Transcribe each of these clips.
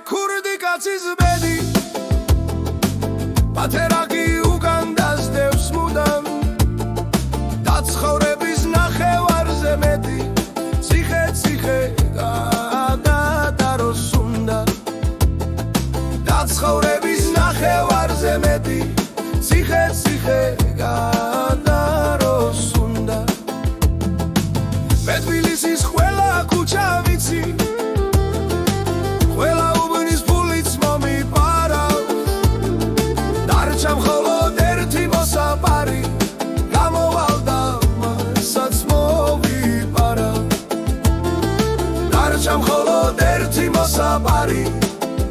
ქურდი კაცის ბედი პათერაკი უგანდას დევს მუდამ დაცხოვრების ნახევარზე მეტი ციხე გადადაროს უნდა დაცხოვრების ნახევარზე მეტი ციხე გადადაროს უნდა მე თბილისის ყველა ქუჩა ვიცი ყველა უბნის ფულიც მომიპარავ დარჩა მხოლოდ ერთი მოსაპარი გამოვალდა მასაც მოვიპარავ დარჩა მხოლოდ ერთი მოსაპარი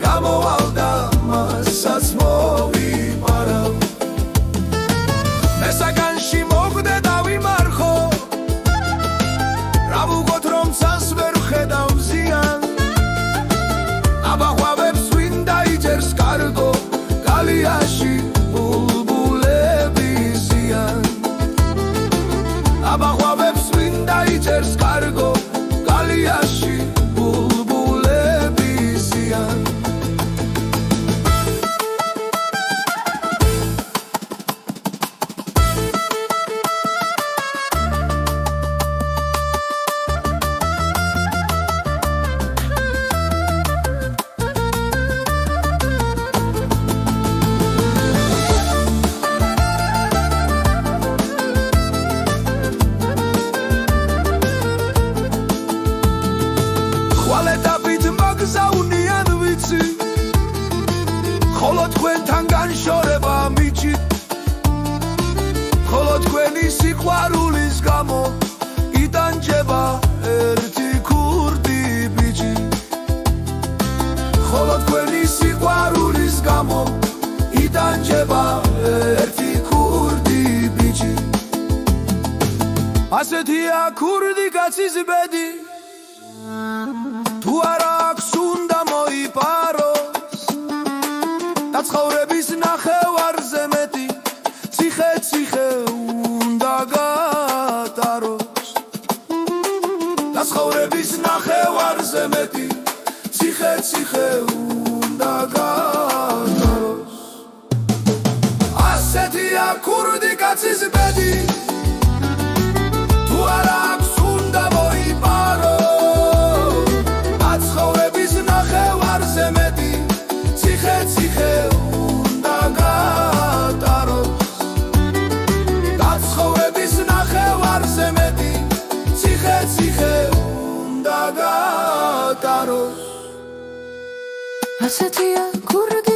გამოვალდა მასაც მოვიპარავ მესაგანში მოგვდე დავიმარხო რა ვუყოთ რომ ცას ვერ ხედავ ზიან აბახვავებს ვინ დაიჯერს კარგო გალიაში ბულბულები ზიან აბახვავებს ვინ დაიჯერს კარგო გალიაში ბულბულები ზიან ხვალეთაფით მაგზავნიან ვიცი ხოლო თქვენთან განშორება მიჩით ხოლო თქვენი სიყვარულის გამო იტანჯება ერთი ქურდი ბიჭი ხოლო თქვენი სიყვარულის გამო იტანჯება ერთი ქურდი ბიჭი ასეთია ქურდი კაცის ბედი თუ არა აქვს უნდა მოიპაროს დაცხოვრების ნახევარზე მეტი ციხე უნდა გადაროს დაცხოვრების ნახევარზე მეტი ციხე უნდა გადაროს ასეთია ქურდი კაცის ბედი თუ არა აქვს უნდა მოიპაროს ციხე უნდა გადაროს დაცხოვრების ნახევარზე მეტი ციხე უნდა გადაროს ასეთია ქურდი